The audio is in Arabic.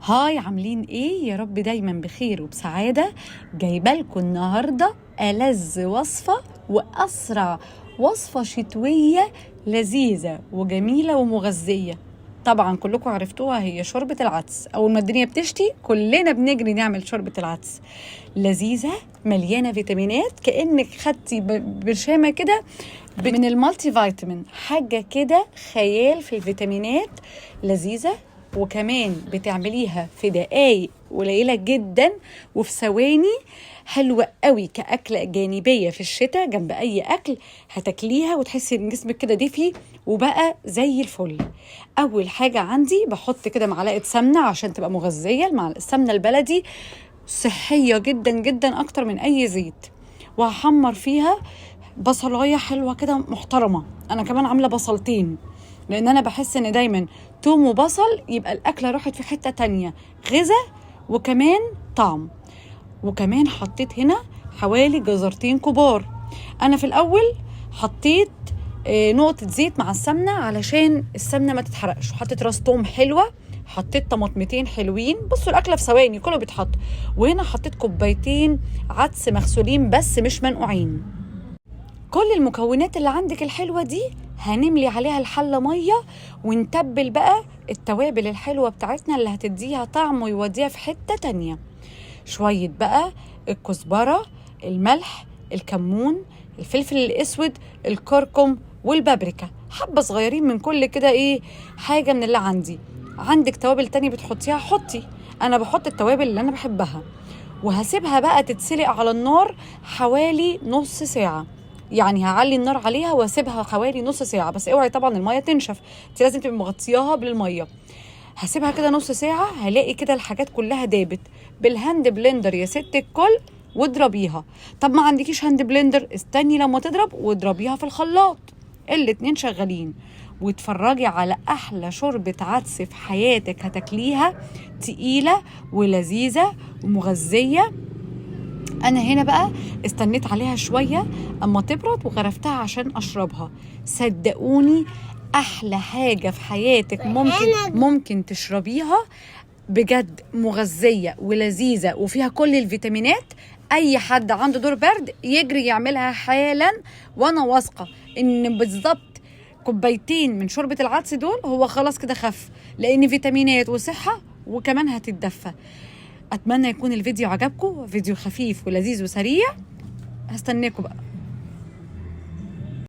هاي، عاملين ايه؟ يا رب دايما بخير وبسعادة. جايبه لكم النهارده ألذ وصفة وأسرع وصفة شتوية لذيذة وجميلة ومغذية. طبعا كلكم عرفتوها، هي شوربة العدس. أول ما الدنيا بتشتي كلنا بنجري نعمل شوربة العدس. لذيذة مليانة فيتامينات، كأنك خدتي برشامة كده من المالتي فيتامين، حاجة كده خيال في الفيتامينات. لذيذة، وكمان بتعمليها في دقايق قليلة جدا وفي ثواني. حلوة قوي كأكلة جانبية في الشتاء، جنب أي أكل هتاكليها وتحسي إن جسمك كده دفي وبقى زي الفل. أول حاجة عندي بحط كده معلقة سمنة عشان تبقى مغذية. مع السمنة البلدي صحية جدا جدا أكتر من أي زيت. وهحمر فيها بصلاية حلوة كده محترمة. أنا كمان عاملة بصلتين، لأن أنا بحس إن دايما توم وبصل يبقى الأكلة راحت في حتة تانية، غذاء وكمان طعم. وكمان حطيت هنا حوالي جزرتين كبار. أنا في الأول حطيت نقطة زيت مع السمنة علشان السمنة ما تتحرقش. حطيت راس توم حلوة، حطيت طماطمتين حلوين. بصوا الأكلة في ثواني كله بيتحط. وهنا حطيت كوبايتين عدس مغسولين بس مش منقوعين. كل المكونات اللي عندك الحلوة دي هنملي عليها الحلة مية، ونتبل بقى التوابل الحلوة بتاعتنا اللي هتديها طعم ويوديها في حتة تانية. شوية بقى الكزبرة، الملح، الكمون، الفلفل الأسود، الكركم والبابريكا، حبة صغيرين من كل كده حاجة من اللي عندي. عندك توابل تانية بتحطيها حطي، أنا بحط التوابل اللي أنا بحبها. وهسيبها بقى تتسلق على النار حوالي نص ساعة. يعني هعلي النار عليها واسيبها حوالي نص ساعة، بس اوعي طبعا المية تنشف، انت لازم تبقي مغطياها بالمية. هسيبها كده نص ساعة، هلاقي كده الحاجات كلها دابت. بالهاند بلندر يا ست الكل واضربيها. طب ما عندكيش هاند بلندر، استني لما تضرب واضربيها في الخلاط، الاتنين شغالين. واتفرجي على احلى شوربة عدس في حياتك هتاكليها، تقيلة ولذيذة ومغذية. انا هنا بقى استنيت عليها شوية اما تبرد وغرفتها عشان اشربها. صدقوني احلى حاجة في حياتك ممكن تشربيها، بجد مغذية ولذيذة وفيها كل الفيتامينات. اي حد عنده دور برد يجري يعملها حالا، وانا واثقة ان بالظبط كوبايتين من شوربة العدس دول هو خلاص كده خف، لان فيتامينات وصحة وكمان هتتدفى. اتمنى يكون الفيديو عجبكم، فيديو خفيف ولذيذ وسريع. هستناكم بقى.